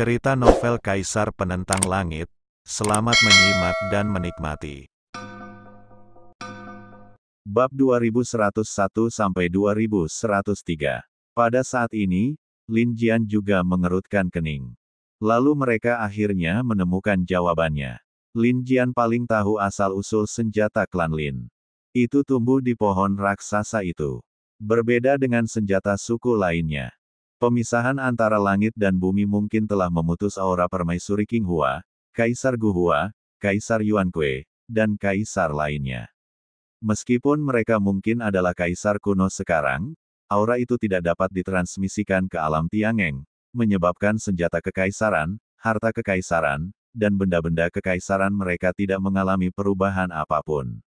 Cerita novel Kaisar Penentang Langit. Selamat menyimak dan menikmati. Bab 2101-2103. Pada saat ini, Lin Jian juga mengerutkan kening. Lalu mereka akhirnya menemukan jawabannya. Lin Jian paling tahu asal-usul senjata klan Lin. Itu tumbuh di pohon raksasa itu. Berbeda dengan senjata suku lainnya. Pemisahan antara langit dan bumi mungkin telah memutus aura permaisuri King Hua, Kaisar Gu Hua, Kaisar Yuan Kue, dan kaisar lainnya. Meskipun mereka mungkin adalah kaisar kuno sekarang, aura itu tidak dapat ditransmisikan ke alam Tiangeng, menyebabkan senjata kekaisaran, harta kekaisaran, dan benda-benda kekaisaran mereka tidak mengalami perubahan apapun.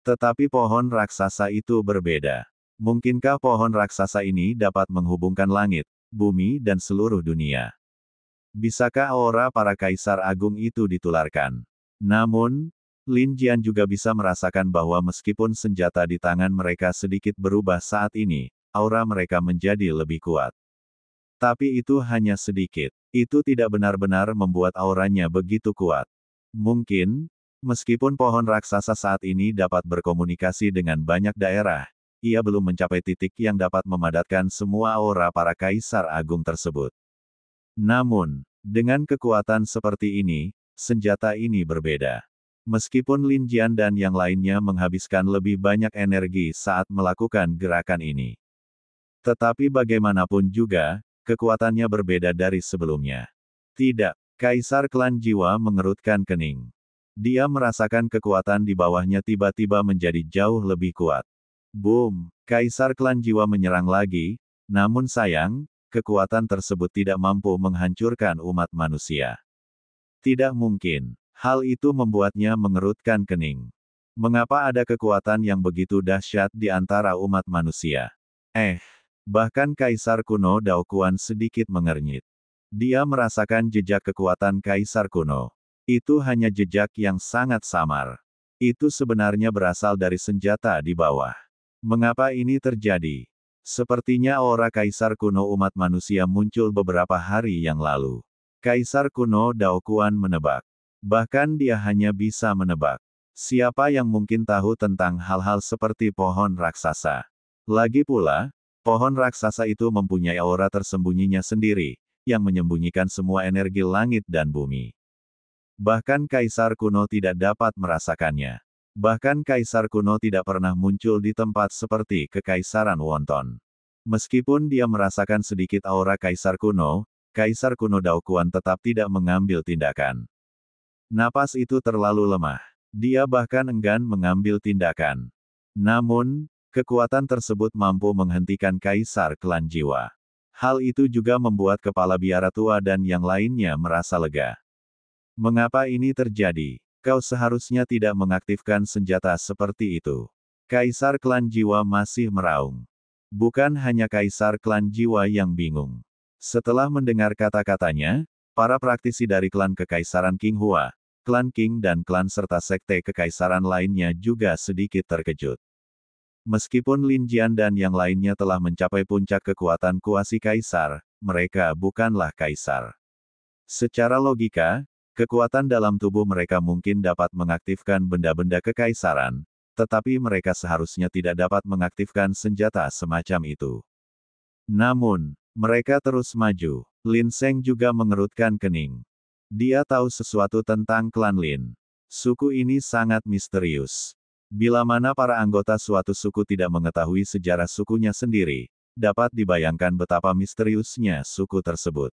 Tetapi pohon raksasa itu berbeda. Mungkinkah pohon raksasa ini dapat menghubungkan langit, bumi dan seluruh dunia? Bisakah aura para kaisar agung itu ditularkan? Namun, Lin Jian juga bisa merasakan bahwa meskipun senjata di tangan mereka sedikit berubah saat ini, aura mereka menjadi lebih kuat. Tapi itu hanya sedikit. Itu tidak benar-benar membuat auranya begitu kuat. Mungkin, meskipun pohon raksasa saat ini dapat berkomunikasi dengan banyak daerah, ia belum mencapai titik yang dapat memadatkan semua aura para kaisar agung tersebut. Namun, dengan kekuatan seperti ini, senjata ini berbeda. Meskipun Lin Jian dan yang lainnya menghabiskan lebih banyak energi saat melakukan gerakan ini. Tetapi bagaimanapun juga, kekuatannya berbeda dari sebelumnya. Tidak, Kaisar Klan Jiwa mengerutkan kening. Dia merasakan kekuatan di bawahnya tiba-tiba menjadi jauh lebih kuat. Boom! Kaisar Klan Jiwa menyerang lagi, namun sayang, kekuatan tersebut tidak mampu menghancurkan umat manusia. Tidak mungkin. Hal itu membuatnya mengerutkan kening. Mengapa ada kekuatan yang begitu dahsyat di antara umat manusia? Bahkan Kaisar kuno Dao Kuan sedikit mengernyit. Dia merasakan jejak kekuatan Kaisar kuno. Itu hanya jejak yang sangat samar. Itu sebenarnya berasal dari senjata di bawah. Mengapa ini terjadi? Sepertinya aura Kaisar kuno umat manusia muncul beberapa hari yang lalu. Kaisar kuno Dao Kuan menebak. Bahkan dia hanya bisa menebak. Siapa yang mungkin tahu tentang hal-hal seperti pohon raksasa? Lagi pula, pohon raksasa itu mempunyai aura tersembunyinya sendiri, yang menyembunyikan semua energi langit dan bumi. Bahkan Kaisar kuno tidak dapat merasakannya. Bahkan Kaisar kuno tidak pernah muncul di tempat seperti Kekaisaran Wonton. Meskipun dia merasakan sedikit aura Kaisar kuno Dao Kuan tetap tidak mengambil tindakan. Napas itu terlalu lemah. Dia bahkan enggan mengambil tindakan. Namun, kekuatan tersebut mampu menghentikan Kaisar Klan Jiwa. Hal itu juga membuat kepala biara tua dan yang lainnya merasa lega. Mengapa ini terjadi? Kau seharusnya tidak mengaktifkan senjata seperti itu. Kaisar Klan Jiwa masih meraung. Bukan hanya Kaisar Klan Jiwa yang bingung. Setelah mendengar kata-katanya, para praktisi dari klan Kekaisaran King Hua, klan King dan klan serta sekte kekaisaran lainnya juga sedikit terkejut. Meskipun Lin Jian dan yang lainnya telah mencapai puncak kekuatan kuasi kaisar, mereka bukanlah kaisar. Secara logika, kekuatan dalam tubuh mereka mungkin dapat mengaktifkan benda-benda kekaisaran, tetapi mereka seharusnya tidak dapat mengaktifkan senjata semacam itu. Namun, mereka terus maju. Lin Seng juga mengerutkan kening. Dia tahu sesuatu tentang klan Lin. Suku ini sangat misterius. Bila mana para anggota suatu suku tidak mengetahui sejarah sukunya sendiri, dapat dibayangkan betapa misteriusnya suku tersebut.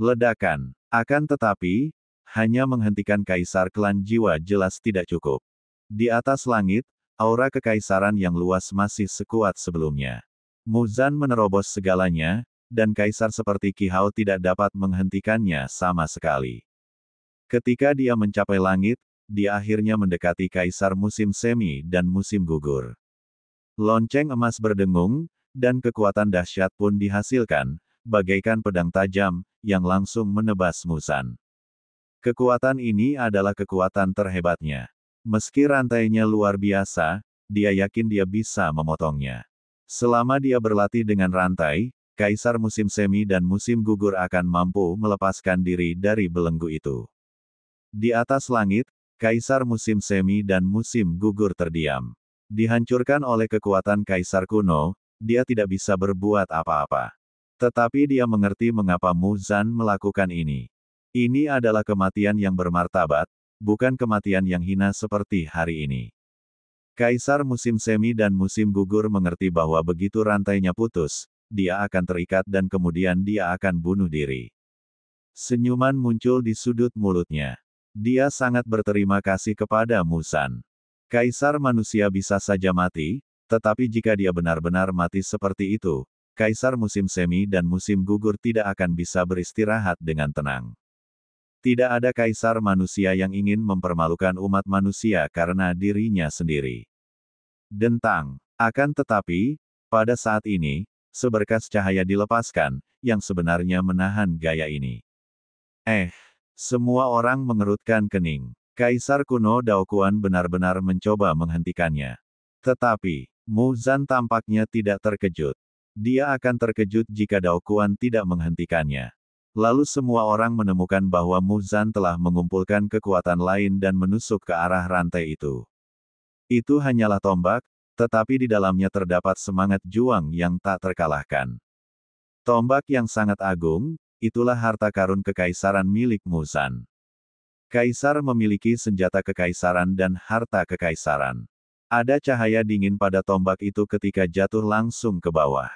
Ledakan. Akan tetapi, hanya menghentikan Kaisar Klan Jiwa jelas tidak cukup. Di atas langit, aura kekaisaran yang luas masih sekuat sebelumnya. Muzan menerobos segalanya, dan kaisar seperti Qi Hao tidak dapat menghentikannya sama sekali. Ketika dia mencapai langit, dia akhirnya mendekati kaisar musim semi dan musim gugur. Lonceng emas berdengung, dan kekuatan dahsyat pun dihasilkan, bagaikan pedang tajam, yang langsung menebas Muzan. Kekuatan ini adalah kekuatan terhebatnya. Meski rantainya luar biasa, dia yakin dia bisa memotongnya. Selama dia berlatih dengan rantai, Kaisar musim semi dan musim gugur akan mampu melepaskan diri dari belenggu itu. Di atas langit, Kaisar musim semi dan musim gugur terdiam. Dihancurkan oleh kekuatan Kaisar kuno, dia tidak bisa berbuat apa-apa. Tetapi dia mengerti mengapa Muzan melakukan ini. Ini adalah kematian yang bermartabat, bukan kematian yang hina seperti hari ini. Kaisar musim semi dan musim gugur mengerti bahwa begitu rantainya putus, dia akan terikat dan kemudian dia akan bunuh diri. Senyuman muncul di sudut mulutnya. Dia sangat berterima kasih kepada Muzan. Kaisar manusia bisa saja mati, tetapi jika dia benar-benar mati seperti itu, Kaisar musim semi dan musim gugur tidak akan bisa beristirahat dengan tenang. Tidak ada kaisar manusia yang ingin mempermalukan umat manusia karena dirinya sendiri. Dentang. Akan tetapi, pada saat ini, seberkas cahaya dilepaskan, yang sebenarnya menahan gaya ini. Semua orang mengerutkan kening. Kaisar kuno Daoquan benar-benar mencoba menghentikannya. Tetapi, Muzan tampaknya tidak terkejut. Dia akan terkejut jika Daoquan tidak menghentikannya. Lalu semua orang menemukan bahwa Muzan telah mengumpulkan kekuatan lain dan menusuk ke arah rantai itu. Itu hanyalah tombak, tetapi di dalamnya terdapat semangat juang yang tak terkalahkan. Tombak yang sangat agung, itulah harta karun kekaisaran milik Muzan. Kaisar memiliki senjata kekaisaran dan harta kekaisaran. Ada cahaya dingin pada tombak itu ketika jatuh langsung ke bawah.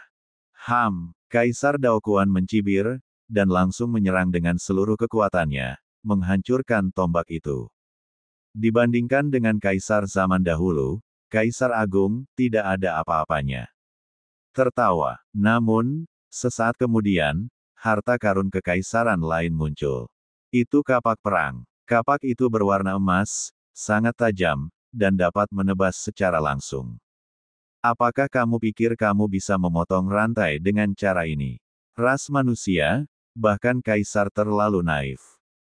Kaisar Daoquan mencibir, dan langsung menyerang dengan seluruh kekuatannya, menghancurkan tombak itu. Dibandingkan dengan kaisar zaman dahulu, Kaisar Agung, tidak ada apa-apanya. Tertawa. Namun, sesaat kemudian, harta karun kekaisaran lain muncul. Itu kapak perang. Kapak itu berwarna emas, sangat tajam, dan dapat menebas secara langsung. Apakah kamu pikir kamu bisa memotong rantai dengan cara ini? Ras manusia, bahkan kaisar terlalu naif.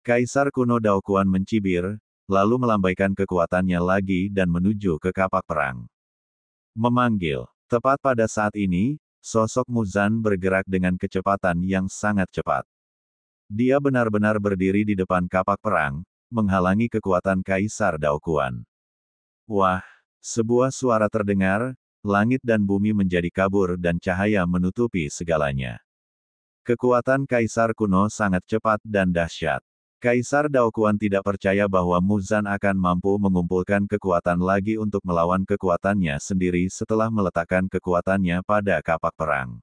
Kaisar kuno Daoquan mencibir, lalu melambaikan kekuatannya lagi dan menuju ke kapak perang. Memanggil. Tepat pada saat ini, sosok Muzan bergerak dengan kecepatan yang sangat cepat. Dia benar-benar berdiri di depan kapak perang, menghalangi kekuatan Kaisar Daoquan. Wah! Sebuah suara terdengar, langit dan bumi menjadi kabur dan cahaya menutupi segalanya. Kekuatan Kaisar kuno sangat cepat dan dahsyat. Kaisar Daoquan tidak percaya bahwa Muzan akan mampu mengumpulkan kekuatan lagi untuk melawan kekuatannya sendiri setelah meletakkan kekuatannya pada kapak perang.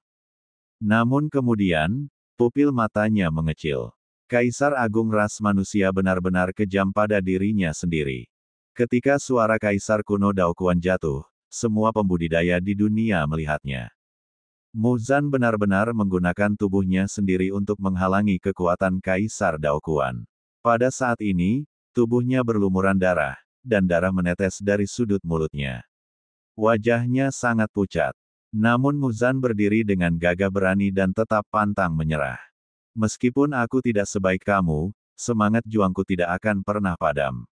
Namun kemudian, pupil matanya mengecil. Kaisar Agung ras manusia benar-benar kejam pada dirinya sendiri. Ketika suara Kaisar kuno Daoquan jatuh, semua pembudidaya di dunia melihatnya. Muzan benar-benar menggunakan tubuhnya sendiri untuk menghalangi kekuatan Kaisar Daoquan. Pada saat ini, tubuhnya berlumuran darah, dan darah menetes dari sudut mulutnya. Wajahnya sangat pucat. Namun Muzan berdiri dengan gagah berani dan tetap pantang menyerah. Meskipun aku tidak sebaik kamu, semangat juangku tidak akan pernah padam.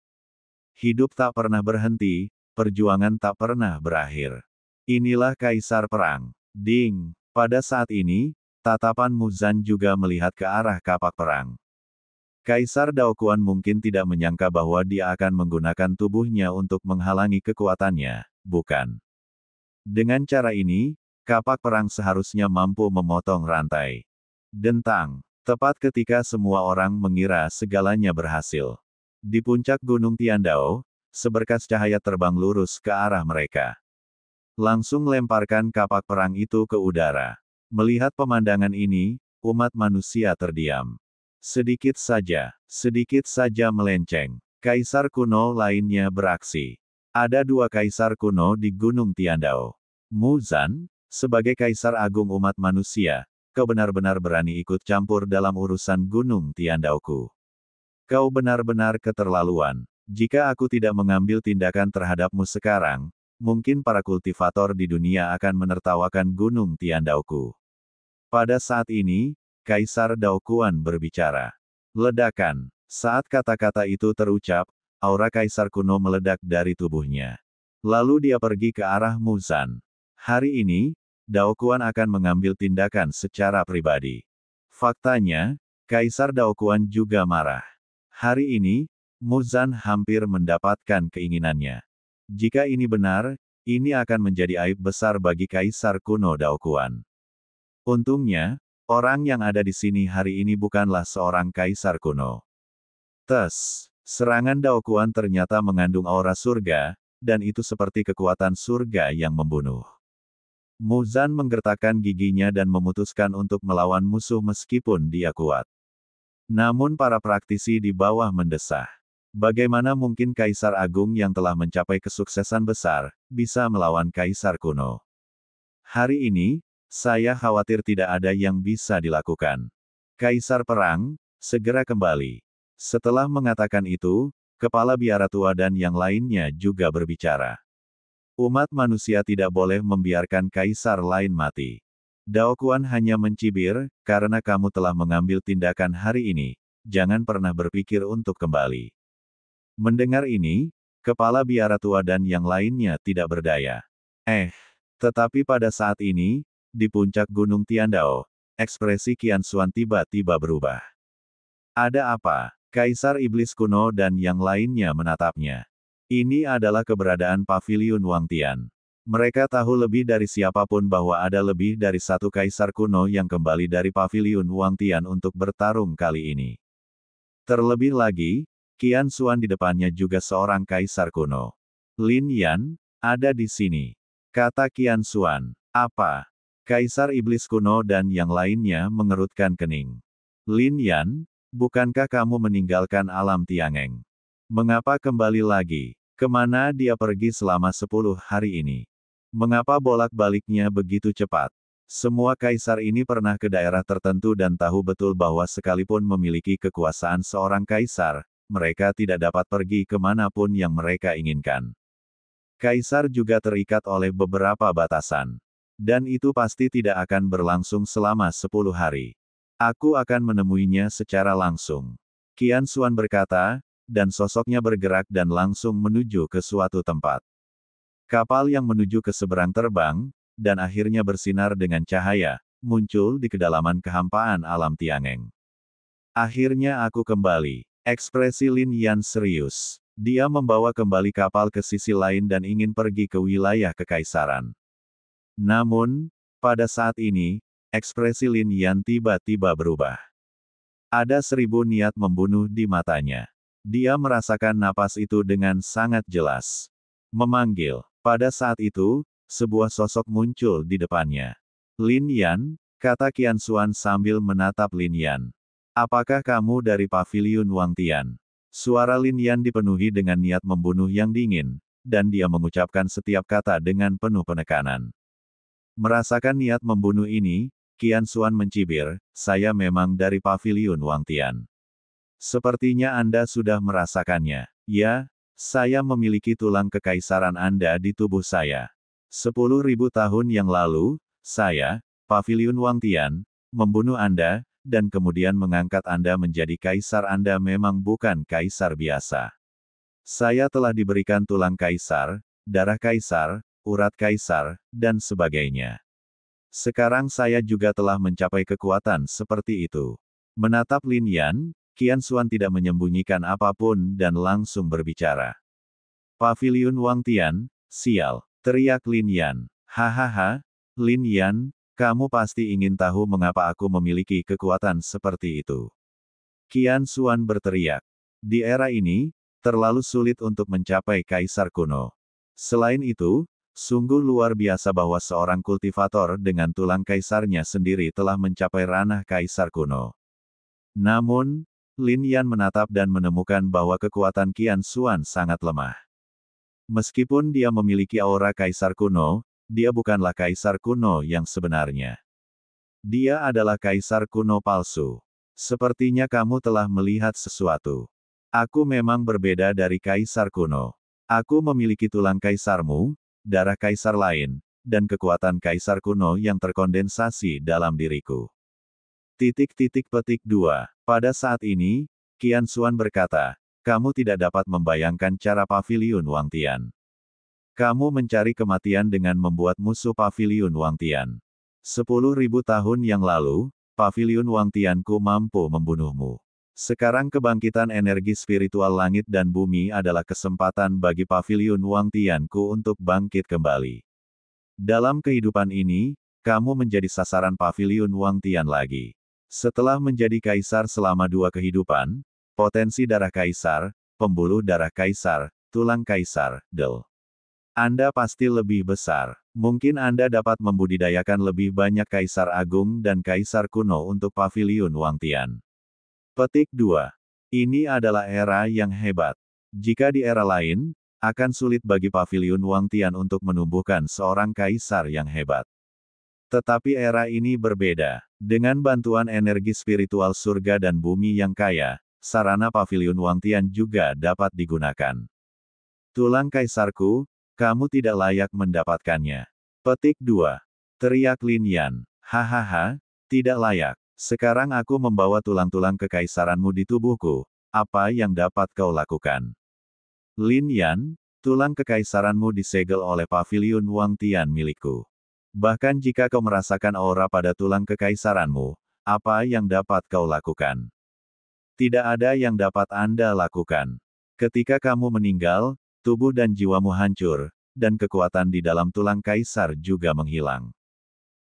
Hidup tak pernah berhenti, perjuangan tak pernah berakhir. Inilah Kaisar Perang. Ding! Pada saat ini, tatapan Muzan juga melihat ke arah kapak perang. Kaisar Daoquan mungkin tidak menyangka bahwa dia akan menggunakan tubuhnya untuk menghalangi kekuatannya, bukan? Dengan cara ini, kapak perang seharusnya mampu memotong rantai. Dentang! Tepat ketika semua orang mengira segalanya berhasil. Di puncak Gunung Tiandao, seberkas cahaya terbang lurus ke arah mereka. Langsung lemparkan kapak perang itu ke udara. Melihat pemandangan ini, umat manusia terdiam. Sedikit saja melenceng. Kaisar kuno lainnya beraksi. Ada dua kaisar kuno di Gunung Tiandao. Muzan, sebagai kaisar agung umat manusia, kau benar-benar berani ikut campur dalam urusan Gunung Tiandaoku. Kau benar-benar keterlaluan. Jika aku tidak mengambil tindakan terhadapmu sekarang, mungkin para kultivator di dunia akan menertawakan Gunung Tiandaoku. Pada saat ini, Kaisar Daoquan berbicara. Ledakan. Saat kata-kata itu terucap, aura Kaisar kuno meledak dari tubuhnya. Lalu dia pergi ke arah Muzan. Hari ini, Dao Kuan akan mengambil tindakan secara pribadi. Faktanya, Kaisar Dao Kuan juga marah. Hari ini, Muzan hampir mendapatkan keinginannya. Jika ini benar, ini akan menjadi aib besar bagi Kaisar kuno Dao Kuan. Untungnya, orang yang ada di sini hari ini bukanlah seorang kaisar kuno. Serangan Dao Kuan ternyata mengandung aura surga, dan itu seperti kekuatan surga yang membunuh. Muzan menggertakkan giginya dan memutuskan untuk melawan musuh meskipun dia kuat. Namun para praktisi di bawah mendesah. Bagaimana mungkin Kaisar Agung yang telah mencapai kesuksesan besar, bisa melawan Kaisar kuno? Hari ini, saya khawatir tidak ada yang bisa dilakukan. Kaisar Perang, segera kembali. Setelah mengatakan itu, kepala biara tua dan yang lainnya juga berbicara. Umat manusia tidak boleh membiarkan kaisar lain mati. Dao Kuan hanya mencibir, karena kamu telah mengambil tindakan hari ini, jangan pernah berpikir untuk kembali. Mendengar ini, kepala biara tua dan yang lainnya tidak berdaya. Tetapi pada saat ini, di puncak Gunung Tiandao, ekspresi Qian Xuan tiba-tiba berubah. Ada apa? Kaisar Iblis kuno dan yang lainnya menatapnya. Ini adalah keberadaan Paviliun Wang Tian. Mereka tahu lebih dari siapapun bahwa ada lebih dari satu kaisar kuno yang kembali dari Paviliun Wang Tian untuk bertarung kali ini. Terlebih lagi, Qian Xuan di depannya juga seorang kaisar kuno. Lin Yan, ada di sini. Kata Qian Xuan. Apa? Kaisar Iblis kuno dan yang lainnya mengerutkan kening. Lin Yan, bukankah kamu meninggalkan alam Tiangeng? Mengapa kembali lagi? Kemana dia pergi selama 10 hari ini? Mengapa bolak-baliknya begitu cepat? Semua kaisar ini pernah ke daerah tertentu dan tahu betul bahwa sekalipun memiliki kekuasaan seorang kaisar, mereka tidak dapat pergi kemanapun yang mereka inginkan. Kaisar juga terikat oleh beberapa batasan. Dan itu pasti tidak akan berlangsung selama 10 hari. Aku akan menemuinya secara langsung. Qian Xuan berkata, dan sosoknya bergerak dan langsung menuju ke suatu tempat. Kapal yang menuju ke seberang terbang, dan akhirnya bersinar dengan cahaya, muncul di kedalaman kehampaan alam Tiangeng. Akhirnya aku kembali. Ekspresi Lin Yan serius. Dia membawa kembali kapal ke sisi lain dan ingin pergi ke wilayah kekaisaran. Namun, pada saat ini, ekspresi Lin Yan tiba-tiba berubah. Ada 1000 niat membunuh di matanya. Dia merasakan napas itu dengan sangat jelas. Memanggil. Pada saat itu, sebuah sosok muncul di depannya. Lin Yan, kata Qian Xuan sambil menatap Lin Yan. Apakah kamu dari Paviliun Wang Tian? Suara Lin Yan dipenuhi dengan niat membunuh yang dingin, dan dia mengucapkan setiap kata dengan penuh penekanan. Merasakan niat membunuh ini, Qian Xuan mencibir, saya memang dari Paviliun Wang Tian. Sepertinya Anda sudah merasakannya. Ya, saya memiliki tulang kekaisaran Anda di tubuh saya. 10.000 tahun yang lalu, saya, Paviliun Wang Tian, membunuh Anda, dan kemudian mengangkat Anda menjadi kaisar. Anda memang bukan kaisar biasa. Saya telah diberikan tulang kaisar, darah kaisar, urat kaisar, dan sebagainya. Sekarang saya juga telah mencapai kekuatan seperti itu. Menatap Lin Yan, Qian Xuan tidak menyembunyikan apapun dan langsung berbicara. Paviliun Wang Tian, sial, teriak Lin Yan. Hahaha, Lin Yan, kamu pasti ingin tahu mengapa aku memiliki kekuatan seperti itu. Qian Xuan berteriak. Di era ini, terlalu sulit untuk mencapai kaisar kuno. Selain itu, sungguh luar biasa bahwa seorang kultivator dengan tulang kaisarnya sendiri telah mencapai ranah kaisar kuno. Namun, Lin Yan menatap dan menemukan bahwa kekuatan Qian Xuan sangat lemah. Meskipun dia memiliki aura kaisar kuno, dia bukanlah kaisar kuno yang sebenarnya. Dia adalah kaisar kuno palsu. Sepertinya kamu telah melihat sesuatu. Aku memang berbeda dari kaisar kuno. Aku memiliki tulang kaisarmu, darah kaisar lain, dan kekuatan kaisar kuno yang terkondensasi dalam diriku. Petik 2. Pada saat ini, Qian Xuan berkata, kamu tidak dapat membayangkan cara Paviliun Wang Tian. Kamu mencari kematian dengan membuat musuh Paviliun Wangtian. 10.000 tahun yang lalu, Paviliun Wangtianku mampu membunuhmu. Sekarang kebangkitan energi spiritual langit dan bumi adalah kesempatan bagi Paviliun Wangtianku untuk bangkit kembali. Dalam kehidupan ini, kamu menjadi sasaran Paviliun Wangtian lagi. Setelah menjadi kaisar selama 2 kehidupan, potensi darah kaisar, pembuluh darah kaisar, tulang kaisar, del. Anda pasti lebih besar. Mungkin Anda dapat membudidayakan lebih banyak kaisar agung dan kaisar kuno untuk Paviliun Wangtian. Petik 2. Ini adalah era yang hebat. Jika di era lain, akan sulit bagi Paviliun Wangtian untuk menumbuhkan seorang kaisar yang hebat. Tetapi era ini berbeda. Dengan bantuan energi spiritual surga dan bumi yang kaya, sarana Paviliun Wangtian juga dapat digunakan. Tulang kaisarku, kamu tidak layak mendapatkannya. Petik 2. Teriak Lin Yan. Hahaha, tidak layak. Sekarang aku membawa tulang-tulang kekaisaranmu di tubuhku. Apa yang dapat kau lakukan? Lin Yan, tulang kekaisaranmu disegel oleh Paviliun Wangtian milikku. Bahkan jika kau merasakan aura pada tulang kekaisaranmu, apa yang dapat kau lakukan? Tidak ada yang dapat Anda lakukan. Ketika kamu meninggal, tubuh dan jiwamu hancur, dan kekuatan di dalam tulang kaisar juga menghilang.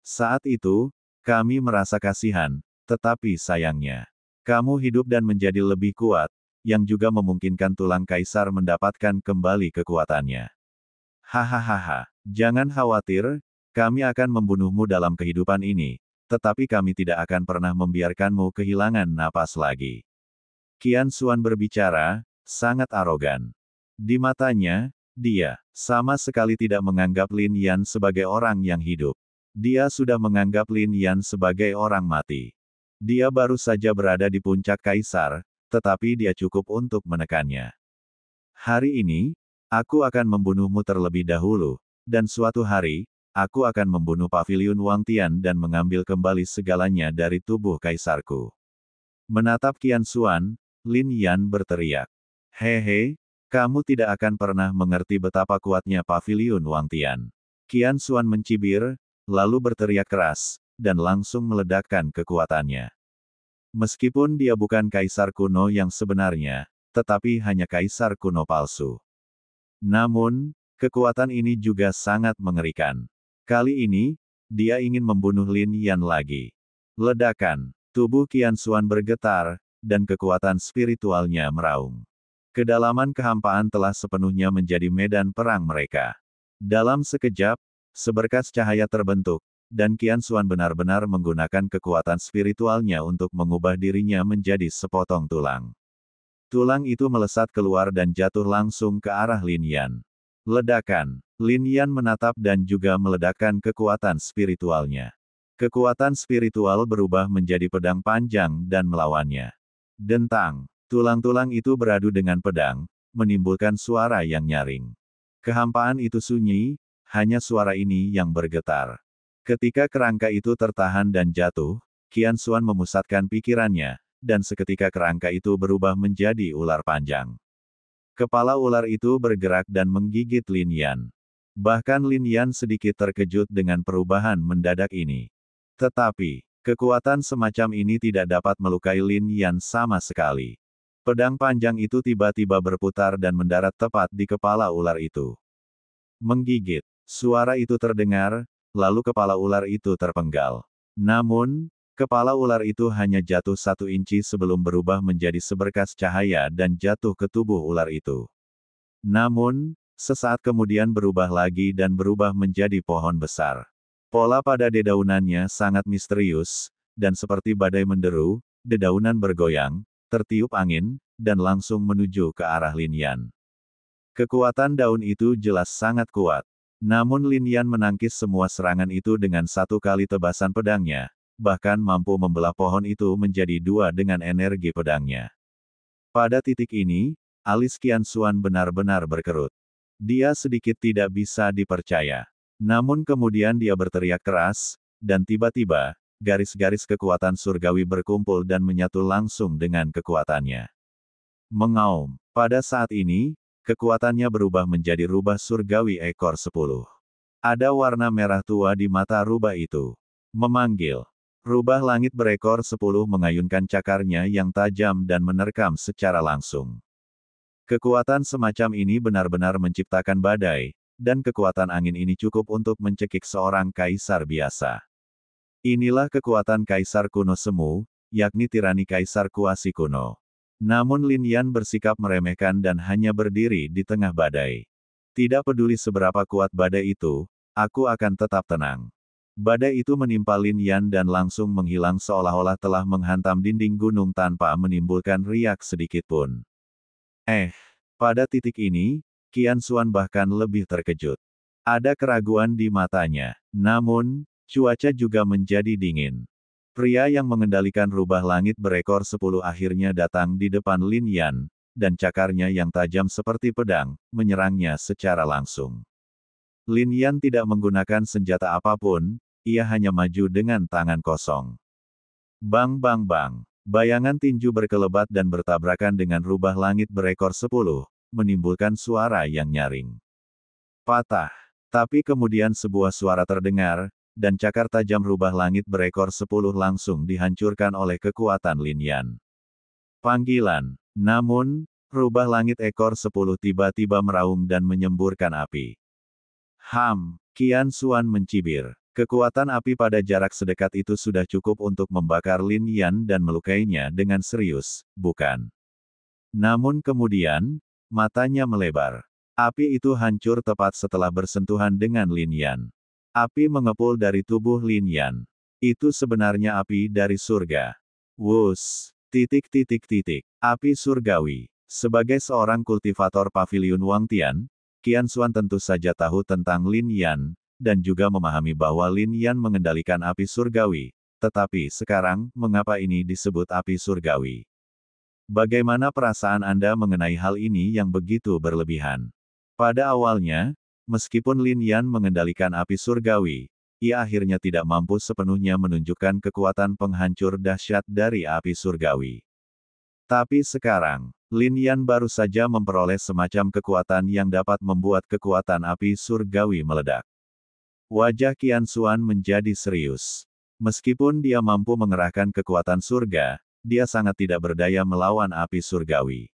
Saat itu, kami merasa kasihan, tetapi sayangnya, kamu hidup dan menjadi lebih kuat, yang juga memungkinkan tulang kaisar mendapatkan kembali kekuatannya. Hahaha, jangan khawatir, kami akan membunuhmu dalam kehidupan ini, tetapi kami tidak akan pernah membiarkanmu kehilangan napas lagi. Qian Xuan berbicara, sangat arogan. Di matanya, dia sama sekali tidak menganggap Lin Yan sebagai orang yang hidup. Dia sudah menganggap Lin Yan sebagai orang mati. Dia baru saja berada di puncak kaisar, tetapi dia cukup untuk menekannya. Hari ini, aku akan membunuhmu terlebih dahulu, dan suatu hari, aku akan membunuh Paviliun Wangtian dan mengambil kembali segalanya dari tubuh kaisarku. Menatap Qian Xuan, Lin Yan berteriak. Hehe. Kamu tidak akan pernah mengerti betapa kuatnya Paviliun Wangtian. Qian Xuan mencibir, lalu berteriak keras, dan langsung meledakkan kekuatannya. Meskipun dia bukan kaisar kuno yang sebenarnya, tetapi hanya kaisar kuno palsu. Namun, kekuatan ini juga sangat mengerikan. Kali ini, dia ingin membunuh Lin Yan lagi. Ledakan, tubuh Qian Xuan bergetar, dan kekuatan spiritualnya meraung. Kedalaman kehampaan telah sepenuhnya menjadi medan perang mereka. Dalam sekejap, seberkas cahaya terbentuk, dan Qian Xuan benar-benar menggunakan kekuatan spiritualnya untuk mengubah dirinya menjadi sepotong tulang. Tulang itu melesat keluar dan jatuh langsung ke arah Lin Yan. Ledakan, Lin Yan menatap dan juga meledakkan kekuatan spiritualnya. Kekuatan spiritual berubah menjadi pedang panjang dan melawannya. Dentang. Tulang-tulang itu beradu dengan pedang, menimbulkan suara yang nyaring. Kehampaan itu sunyi, hanya suara ini yang bergetar. Ketika kerangka itu tertahan dan jatuh, Qian Xuan memusatkan pikirannya, dan seketika kerangka itu berubah menjadi ular panjang. Kepala ular itu bergerak dan menggigit Lin Yan. Bahkan Lin Yan sedikit terkejut dengan perubahan mendadak ini. Tetapi, kekuatan semacam ini tidak dapat melukai Lin Yan sama sekali. Pedang panjang itu tiba-tiba berputar dan mendarat tepat di kepala ular itu. Menggigit. Suara itu terdengar, lalu kepala ular itu terpenggal. Namun, kepala ular itu hanya jatuh 1 inci sebelum berubah menjadi seberkas cahaya dan jatuh ke tubuh ular itu. Namun, sesaat kemudian berubah lagi dan berubah menjadi pohon besar. Pola pada dedaunannya sangat misterius, dan seperti badai menderu, dedaunan bergoyang, tertiup angin, dan langsung menuju ke arah Lin Yan. Kekuatan daun itu jelas sangat kuat. Namun Lin Yan menangkis semua serangan itu dengan 1 kali tebasan pedangnya, bahkan mampu membelah pohon itu menjadi 2 dengan energi pedangnya. Pada titik ini, alis Qian Xuan benar-benar berkerut. Dia sedikit tidak bisa dipercaya. Namun kemudian dia berteriak keras, dan tiba-tiba, garis-garis kekuatan surgawi berkumpul dan menyatu langsung dengan kekuatannya. Mengaum. Pada saat ini, kekuatannya berubah menjadi rubah surgawi ekor 10. Ada warna merah tua di mata rubah itu. Memanggil. Rubah langit berekor 10 mengayunkan cakarnya yang tajam dan menerkam secara langsung. Kekuatan semacam ini benar-benar menciptakan badai, dan kekuatan angin ini cukup untuk mencekik seorang kaisar biasa. Inilah kekuatan kaisar kuno semu, yakni tirani kaisar kuasi kuno. Namun Lin Yan bersikap meremehkan dan hanya berdiri di tengah badai. Tidak peduli seberapa kuat badai itu, aku akan tetap tenang. Badai itu menimpa Lin Yan dan langsung menghilang seolah-olah telah menghantam dinding gunung tanpa menimbulkan riak sedikitpun. Pada titik ini, Qian Xuan bahkan lebih terkejut. Ada keraguan di matanya. Namun, cuaca juga menjadi dingin. Pria yang mengendalikan rubah langit berekor 10 akhirnya datang di depan Lin Yan, dan cakarnya yang tajam seperti pedang, menyerangnya secara langsung. Lin Yan tidak menggunakan senjata apapun, ia hanya maju dengan tangan kosong. Bang bang bang, bayangan tinju berkelebat dan bertabrakan dengan rubah langit berekor 10, menimbulkan suara yang nyaring. Patah. Tapi kemudian sebuah suara terdengar, dan cakar tajam rubah langit berekor 10 langsung dihancurkan oleh kekuatan Lin Yan. Panggilan. Namun, rubah langit ekor 10 tiba-tiba meraung dan menyemburkan api. Qian Xuan mencibir. Kekuatan api pada jarak sedekat itu sudah cukup untuk membakar Lin Yan dan melukainya dengan serius, bukan? Namun kemudian, matanya melebar. Api itu hancur tepat setelah bersentuhan dengan Lin Yan. Api mengepul dari tubuh Lin Yan. Itu sebenarnya api dari surga. Wus! Api surgawi. Sebagai seorang kultivator paviliun Wangtian, Qian Xuan tentu saja tahu tentang Lin Yan, dan juga memahami bahwa Lin Yan mengendalikan api surgawi. Tetapi sekarang, mengapa ini disebut api surgawi? Bagaimana perasaan Anda mengenai hal ini yang begitu berlebihan? Pada awalnya, meskipun Lin Yan mengendalikan api surgawi, ia akhirnya tidak mampu sepenuhnya menunjukkan kekuatan penghancur dahsyat dari api surgawi. Tapi sekarang, Lin Yan baru saja memperoleh semacam kekuatan yang dapat membuat kekuatan api surgawi meledak. Wajah Qian Xuan menjadi serius. Meskipun dia mampu mengerahkan kekuatan surga, dia sangat tidak berdaya melawan api surgawi.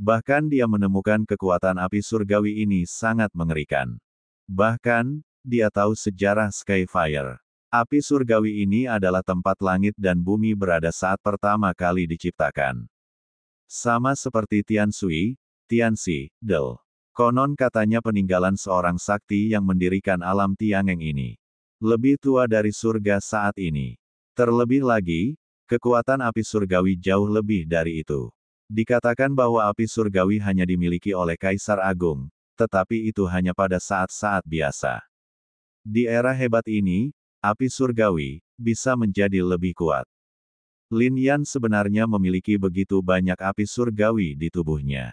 Bahkan dia menemukan kekuatan api surgawi ini sangat mengerikan. Bahkan, dia tahu sejarah Skyfire. Api surgawi ini adalah tempat langit dan bumi berada saat pertama kali diciptakan. Sama seperti Tianshui, Tianxi, Del. Konon katanya peninggalan seorang sakti yang mendirikan alam Tiangeng ini. Lebih tua dari surga saat ini. Terlebih lagi, kekuatan api surgawi jauh lebih dari itu. Dikatakan bahwa api surgawi hanya dimiliki oleh Kaisar Agung, tetapi itu hanya pada saat-saat biasa. Di era hebat ini, api surgawi bisa menjadi lebih kuat. Lin Yan sebenarnya memiliki begitu banyak api surgawi di tubuhnya.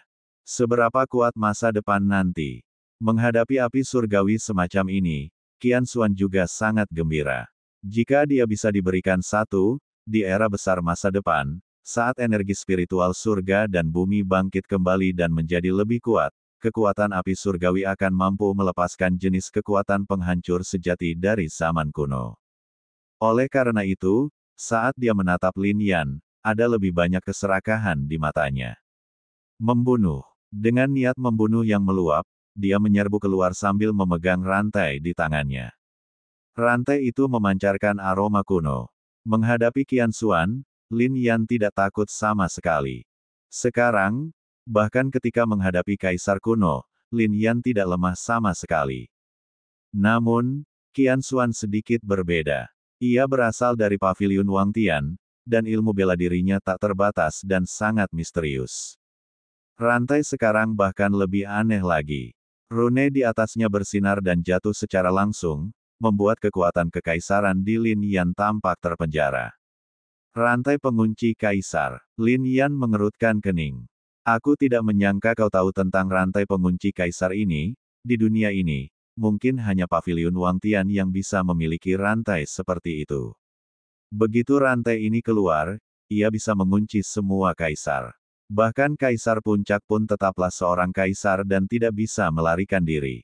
Seberapa kuat masa depan nanti? Menghadapi api surgawi semacam ini, Qian Xuan juga sangat gembira. Jika dia bisa diberikan satu, di era besar masa depan, saat energi spiritual surga dan bumi bangkit kembali dan menjadi lebih kuat, kekuatan api surgawi akan mampu melepaskan jenis kekuatan penghancur sejati dari zaman kuno. Oleh karena itu, saat dia menatap Lin Yan, ada lebih banyak keserakahan di matanya. Membunuh. Dengan niat membunuh yang meluap, dia menyerbu keluar sambil memegang rantai di tangannya. Rantai itu memancarkan aroma kuno. Menghadapi Qian Xuan, Lin Yan tidak takut sama sekali. Sekarang, bahkan ketika menghadapi Kaisar kuno, Lin Yan tidak lemah sama sekali. Namun, Qian Xuan sedikit berbeda. Ia berasal dari paviliun Wangtian, dan ilmu bela dirinya tak terbatas dan sangat misterius. Rantai sekarang bahkan lebih aneh lagi. Rune di atasnya bersinar dan jatuh secara langsung, membuat kekuatan kekaisaran di Lin Yan tampak terpenjara. Rantai pengunci kaisar. Lin Yan mengerutkan kening. Aku tidak menyangka kau tahu tentang rantai pengunci kaisar ini. Di dunia ini, mungkin hanya paviliun Wangtian yang bisa memiliki rantai seperti itu. Begitu rantai ini keluar, ia bisa mengunci semua kaisar. Bahkan Kaisar Puncak pun tetaplah seorang kaisar dan tidak bisa melarikan diri.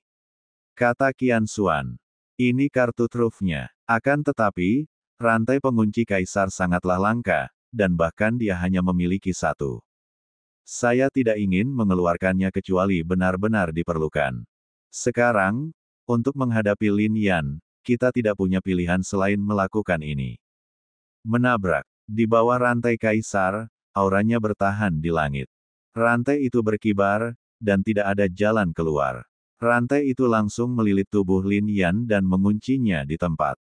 Kata Qian Xuan. Ini kartu trufnya. Akan tetapi, rantai pengunci kaisar sangatlah langka, dan bahkan dia hanya memiliki satu. Saya tidak ingin mengeluarkannya kecuali benar-benar diperlukan. Sekarang, untuk menghadapi Lin Yan, kita tidak punya pilihan selain melakukan ini. Menabrak. Di bawah rantai kaisar, auranya bertahan di langit. Rantai itu berkibar, dan tidak ada jalan keluar. Rantai itu langsung melilit tubuh Lin Yan dan menguncinya di tempat.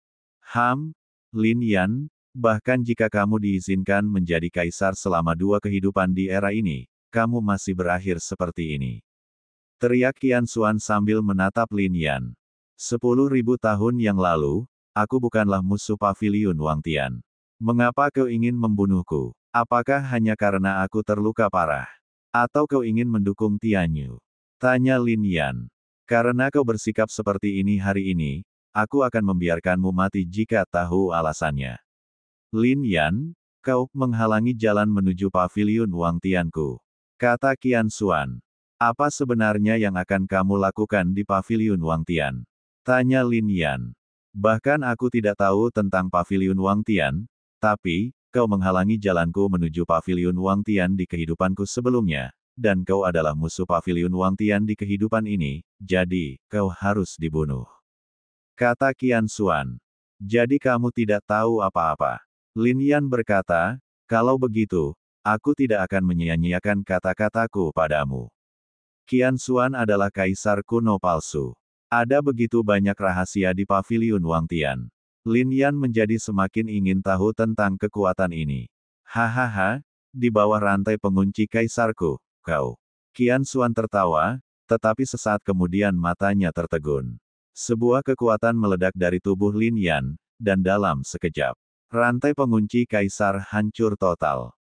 Lin Yan, bahkan jika kamu diizinkan menjadi kaisar selama 2 kehidupan di era ini, kamu masih berakhir seperti ini. Teriak Qian Xuan sambil menatap Lin Yan. 10.000 tahun yang lalu, aku bukanlah musuh paviliun Wang Tian. Mengapa kau ingin membunuhku? Apakah hanya karena aku terluka parah? Atau kau ingin mendukung Tianyu? Tanya Lin Yan. Karena kau bersikap seperti ini hari ini, aku akan membiarkanmu mati jika tahu alasannya. Lin Yan, kau menghalangi jalan menuju paviliun Wang Tianku. Kata Qian Xuan. Apa sebenarnya yang akan kamu lakukan di paviliun Wang Tian? Tanya Lin Yan. Bahkan aku tidak tahu tentang paviliun Wang Tian, tapi, kau menghalangi jalanku menuju paviliun Wang Tian di kehidupanku sebelumnya, dan kau adalah musuh paviliun Wang Tian di kehidupan ini, jadi, kau harus dibunuh. Kata Qian Xuan. Jadi kamu tidak tahu apa-apa. Lin Yan berkata, kalau begitu, aku tidak akan menyia-nyiakan kata-kataku padamu. Qian Xuan adalah kaisar kuno palsu. Ada begitu banyak rahasia di paviliun Wang Tian. Lin Yan menjadi semakin ingin tahu tentang kekuatan ini. Hahaha, di bawah rantai pengunci kaisarku, kau. Qian Xuan tertawa, tetapi sesaat kemudian matanya tertegun. Sebuah kekuatan meledak dari tubuh Lin Yan, dan dalam sekejap, rantai pengunci kaisar hancur total.